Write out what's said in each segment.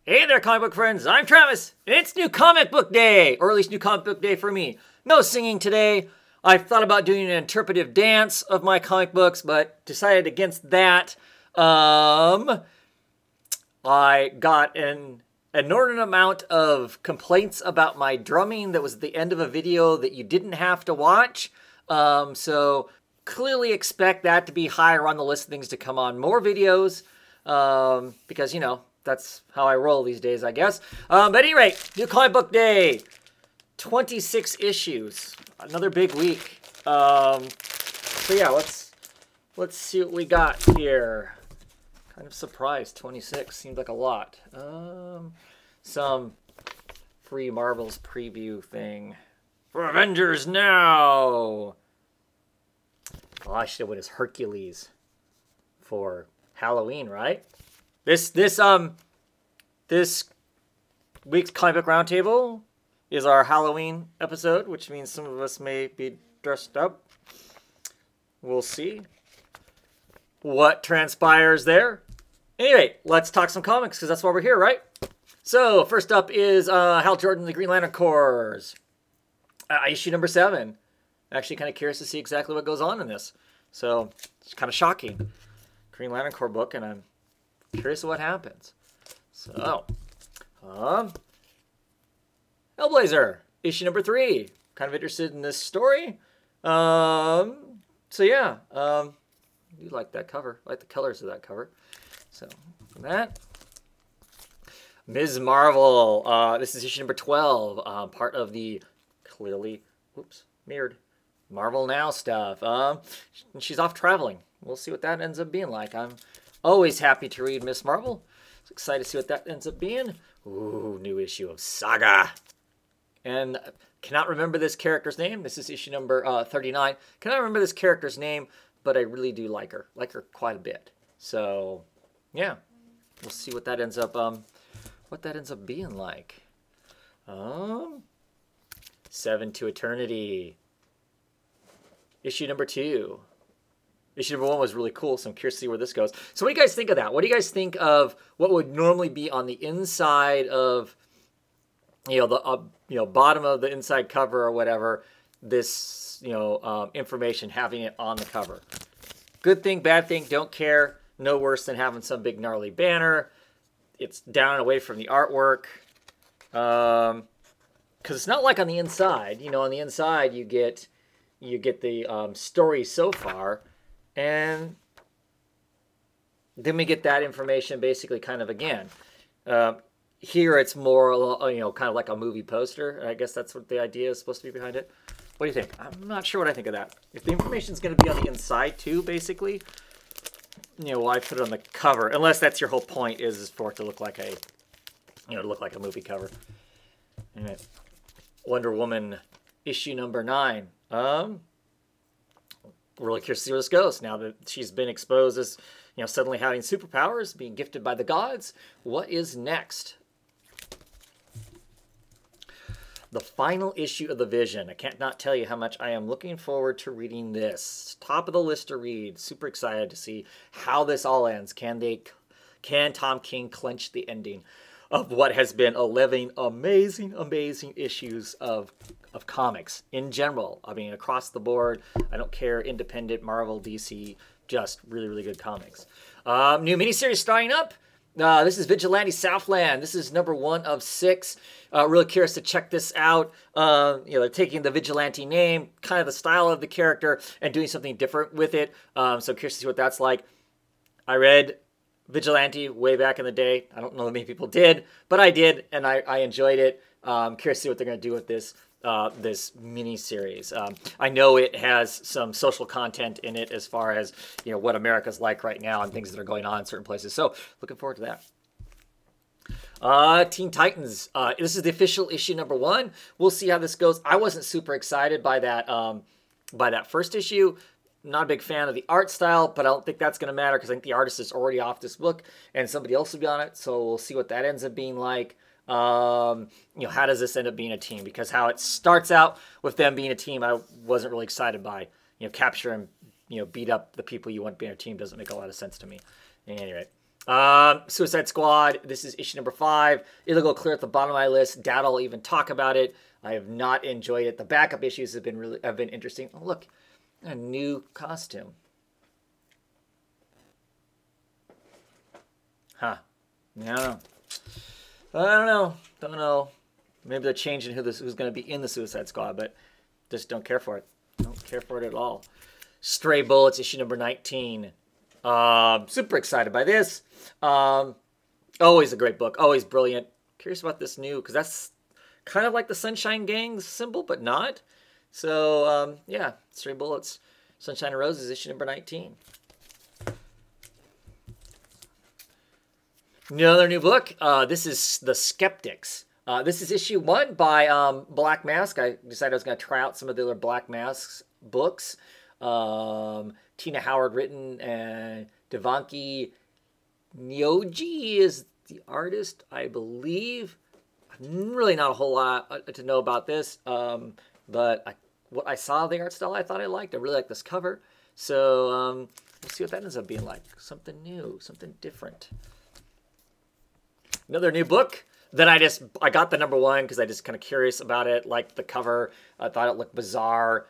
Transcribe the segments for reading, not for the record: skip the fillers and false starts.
Hey there, comic book friends. I'm Travis. It's New Comic Book Day, or at least New Comic Book Day for me. No singing today. I thought about doing an interpretive dance of my comic books, but decided against that. I got an inordinate amount of complaints about my drumming that was at the end of a video that you didn't have to watch. So clearly expect that to be higher on the list of things to come on more videos, because, you know, that's how I roll these days, I guess. But at any rate, New Comic Book Day, 26 issues, another big week. So yeah, let's see what we got here. Kind of surprised, 26 seemed like a lot. Some free Marvel's preview thing for Avengers Now. Oh, I should have went as Hercules for Halloween, right? This week's Comic Book Roundtable is our Halloween episode, which means some of us may be dressed up. We'll see what transpires there. Anyway, let's talk some comics, because that's why we're here, right? So, first up is Hal Jordan, The Green Lantern Corps. Issue number 7. Actually kind of curious to see exactly what goes on in this. So, it's kind of shocking. Green Lantern Corps book, and I'm curious what happens. So, Hellblazer, issue number 3. Kind of interested in this story. So yeah, you like that cover. I like the colors of that cover. So, that. Ms. Marvel, this is issue number 12, part of the clearly, mirrored Marvel Now stuff. She's off traveling. We'll see what that ends up being like. I'm always happy to read Miss Marvel. Excited to see what that ends up being. Ooh, new issue of Saga. And cannot remember this character's name. This is issue number 39. Cannot remember this character's name, but I really do like her. Like her quite a bit. So, yeah. We'll see what that ends up being like. 7 to Eternity. Issue number 2. Issue number 1 was really cool, so I'm curious to see where this goes. So what do you guys think of that? What do you guys think of what would normally be on the inside of, the bottom of the inside cover or whatever, this, information, having it on the cover? Good thing, bad thing, don't care. No worse than having some big gnarly banner. It's down and away from the artwork. Because it's not like on the inside. On the inside you get the story so far. And then we get that information basically kind of again. Here it's more, kind of like a movie poster. I guess that's what the idea is supposed to be behind it. What do you think? I'm not sure what I think of that. If the information's going to be on the inside too, basically, why put it on the cover? Unless that's your whole point, is for it to look like a, a movie cover. Anyway, Wonder Woman issue number 9. Really curious to see where this goes now that she's been exposed as, suddenly having superpowers, being gifted by the gods. What is next? The final issue of The Vision. I can't not tell you how much I am looking forward to reading this. Top of the list to read. Super excited to see how this all ends. Can Tom King clinch the ending of what has been 11 amazing, amazing issues of comics in general? I mean, across the board. I don't care, independent, Marvel, DC, just really, really good comics. New miniseries starting up. This is Vigilante Southland. This is number 1 of 6. Really curious to check this out. They're taking the Vigilante name, kind of the style of the character, and doing something different with it. So curious to see what that's like. I read Vigilante way back in the day. I don't know that many people did, but I did, and I enjoyed it. Curious to see what they're going to do with this mini-series. I know it has some social content in it as far as, what America's like right now and things that are going on in certain places. So, looking forward to that. Teen Titans. This is the official issue number 1. We'll see how this goes. I wasn't super excited by that first issue. Not a big fan of the art style, but I don't think that's going to matter because I think the artist is already off this book and somebody else will be on it. So we'll see what that ends up being like. How does this end up being a team? Because how it starts out with them being a team, I wasn't really excited by. Capture and beat up the people you want to be on a team doesn't make a lot of sense to me. Anyway, Suicide Squad. This is issue number 5. It'll go clear at the bottom of my list. Dad will even talk about it. I have not enjoyed it. The backup issues have been interesting. Oh, look, a new costume. Huh. I don't know. Don't know. Maybe they're changing who's going to be in the Suicide Squad, but just don't care for it. Don't care for it at all. Stray Bullets, issue number 19. Super excited by this. Always a great book. Always brilliant. Curious about this new, because that's kind of like the Sunshine Gang's symbol, but not. So, yeah, Stray Bullets, Sunshine and Roses, issue number 19. Another new book. This is The Skeptics. This is issue 1 by Black Mask. I decided I was going to try out some of the other Black Mask's books. Tina Howard written, and Devanki Nyoji is the artist, I believe. Really not a whole lot to know about this, but what I saw of the art style I thought I liked. I really like this cover. So we'll see what that ends up being like. Something new, something different. Another new book that I got the number 1 because I just kind of curious about it, liked the cover. I thought it looked bizarre.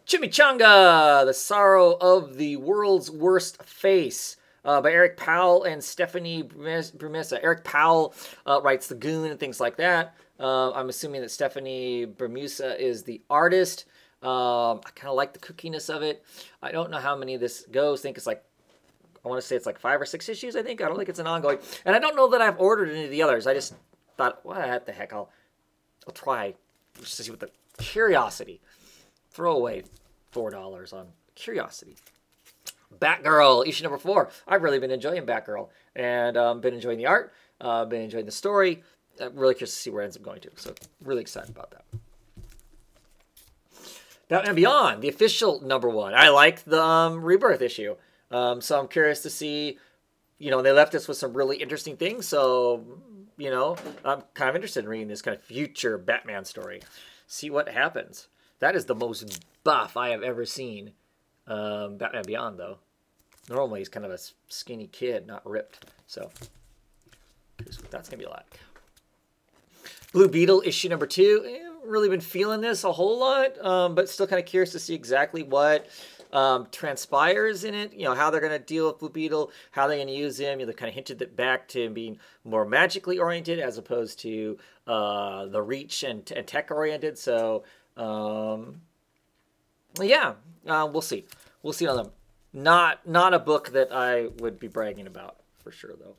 Chimichanga, The Sorrow of the World's Worst Face, by Eric Powell and Stephanie Brumesa. Eric Powell writes The Goon and things like that. I'm assuming that Stephanie Brumesa is the artist. I kind of like the cookiness of it. I don't know how many of this goes. I think it's like, I want to say it's like 5 or 6 issues, I think. I don't think it's an ongoing. And I don't know that I've ordered any of the others. I just thought, what the heck, I'll try just to see what the curiosity. Throw away $4 on curiosity. Batgirl, issue number 4. I've really been enjoying Batgirl. And been enjoying the art. Been enjoying the story. I'm really curious to see where it ends up going to. So really excited about that. Batman Beyond, the official number 1. I liked the Rebirth issue. So I'm curious to see, they left us with some really interesting things. So, I'm kind of interested in reading this kind of future Batman story. See what happens. That is the most buff I have ever seen. Batman Beyond, though. Normally, he's kind of a skinny kid, not ripped. So, here's what that's going to be like. Blue Beetle, issue number 2. Really been feeling this a whole lot, but still kind of curious to see exactly what transpires in it, how they're going to deal with Blue Beetle, how they're going to use him. They kind of hinted that back to him being more magically oriented as opposed to the Reach and tech oriented. So, yeah, we'll see. We'll see on them. Not a book that I would be bragging about for sure, though.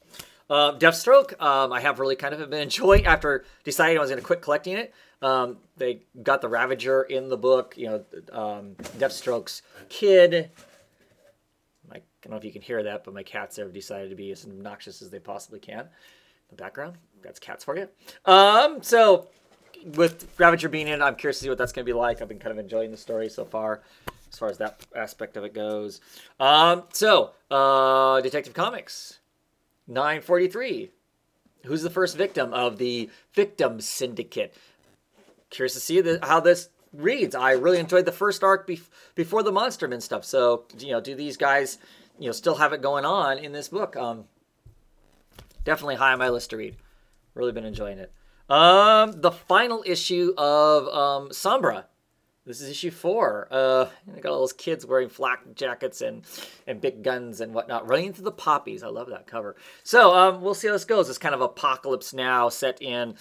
Deathstroke, I have really kind of been enjoying after deciding I was going to quit collecting it. They got the Ravager in the book, Deathstroke's kid. I don't know if you can hear that, but my cats have decided to be as obnoxious as they possibly can. The background, that's cats for you. So with Ravager being in, I'm curious to see what that's going to be like. I've been kind of enjoying the story so far, as far as that aspect of it goes. Detective Comics, 943. Who's the first victim of the Victim Syndicate? Curious to see how this reads. I really enjoyed the first arc before the Monsterman stuff. So, do these guys, still have it going on in this book? Definitely high on my list to read. Really been enjoying it. The final issue of Sombra. This is issue 4. I got all those kids wearing flak jackets and big guns and whatnot, running through the poppies. I love that cover. So we'll see how this goes. It's kind of Apocalypse Now, set in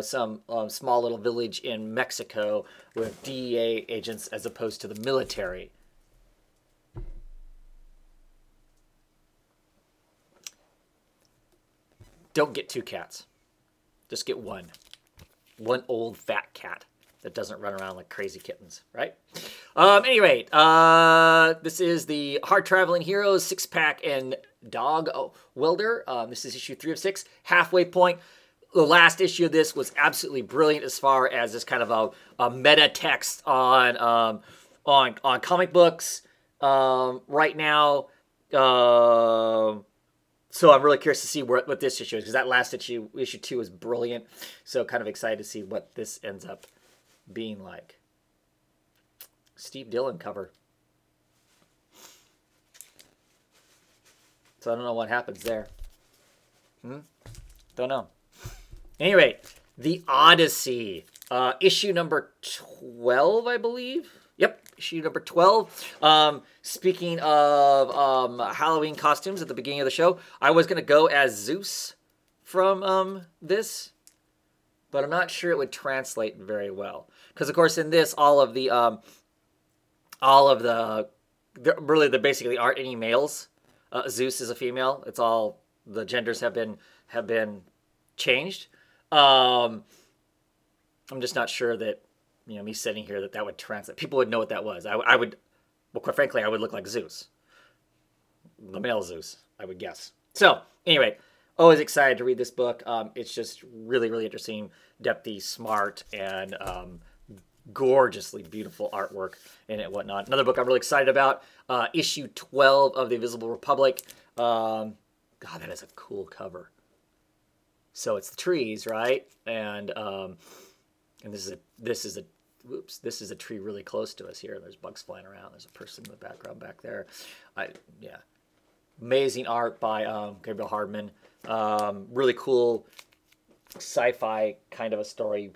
some small little village in Mexico with DEA agents as opposed to the military. Don't get 2 cats. Just get one. One old fat cat that doesn't run around like crazy kittens, right? Anyway, this is the Hard Traveling Heroes 6-pack and Dog Welder. This is issue 3 of 6, halfway point. The last issue of this was absolutely brilliant as far as this kind of a meta text on comic books right now. So I'm really curious to see what this issue is, because that last issue 2, is brilliant. So kind of excited to see what this ends up being like. Steve Dillon cover. So I don't know what happens there. Don't know. Anyway, The Odyssey, issue number 12, I believe. Yep, issue number 12. Speaking of Halloween costumes at the beginning of the show, I was going to go as Zeus from this, but I'm not sure it would translate very well. Because, of course, in this, there basically aren't any males. Zeus is a female. It's all, the genders have been changed. I'm just not sure that, me sitting here that would translate. People would know what that was. I would, well, quite frankly, I would look like Zeus. The male Zeus, I would guess. So, anyway, always excited to read this book. It's just really, really interesting, depthy, smart, and gorgeously beautiful artwork in it and whatnot. Another book I'm really excited about, issue 12 of The Invisible Republic. God, that is a cool cover. So it's the trees, right? And this is a tree really close to us here. There's bugs flying around. There's a person in the background back there. Yeah. Amazing art by Gabriel Hardman. Really cool sci-fi kind of a story.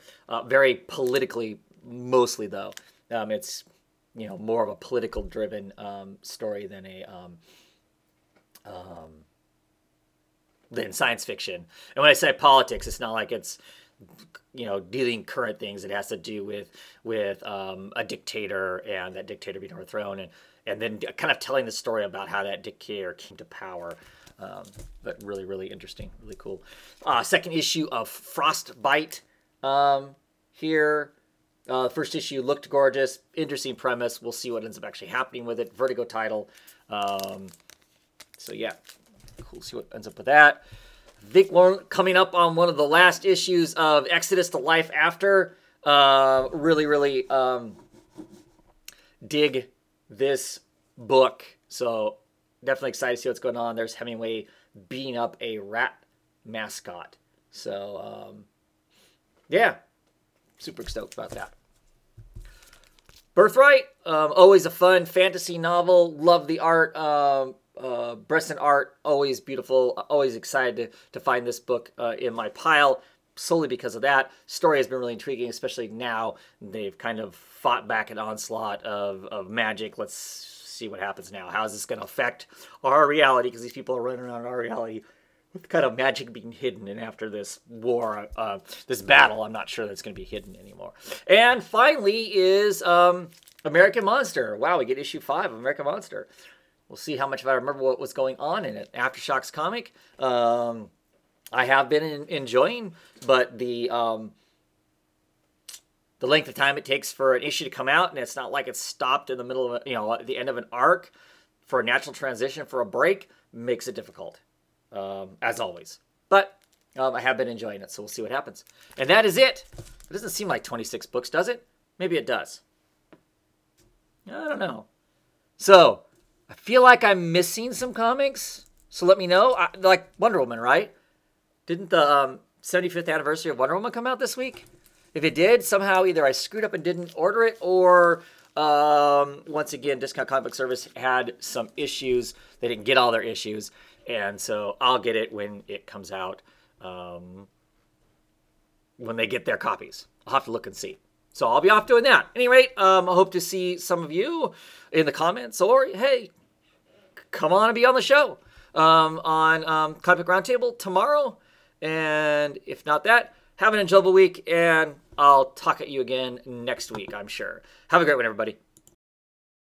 Very politically, mostly though. It's more of a political driven story than than science fiction. And when I say politics, it's not like it's dealing current things. It has to do with a dictator and that dictator being overthrown, and then kind of telling the story about how that dictator came to power. But really, really interesting, really cool. Second issue of Frostbite here. First issue looked gorgeous, interesting premise. We'll see what ends up actually happening with it. Vertigo title. So yeah, cool. See what ends up with that. I think we're coming up on one of the last issues of Exodus to Life After. Really, really dig this book. So definitely excited to see what's going on. There's Hemingway beating up a rat mascot. So yeah, super stoked about that. Birthright, always a fun fantasy novel. Love the art. Bresson art, always beautiful. Always excited to find this book in my pile, solely because of that. Story has been really intriguing, especially now they've kind of fought back an onslaught of magic. Let's see what happens now. How is this going to affect our reality? Because these people are running around our reality with kind of magic being hidden. And after this war, this battle, I'm not sure that's going to be hidden anymore. And finally is American Monster. Wow, we get issue 5 of American Monster. We'll see how much of I remember what was going on in it. Aftershocks comic, I have been enjoying, but the length of time it takes for an issue to come out, and it's not like it's stopped in the middle of at the end of an arc for a natural transition, for a break, makes it difficult, as always. But I have been enjoying it, so we'll see what happens. And that is it. It doesn't seem like 26 books, does it? Maybe it does. I don't know. So I feel like I'm missing some comics, so let me know. Like Wonder Woman, right? Didn't the 75th anniversary of Wonder Woman come out this week? If it did, somehow either I screwed up and didn't order it, or once again, Discount Comic Book Service had some issues. They didn't get all their issues, and so I'll get it when it comes out, when they get their copies. I'll have to look and see. So I'll be off doing that. At any rate, I hope to see some of you in the comments, or hey, come on and be on the show on Comic Roundtable tomorrow. And if not that, have an enjoyable week, and I'll talk at you again next week, I'm sure. Have a great one, everybody.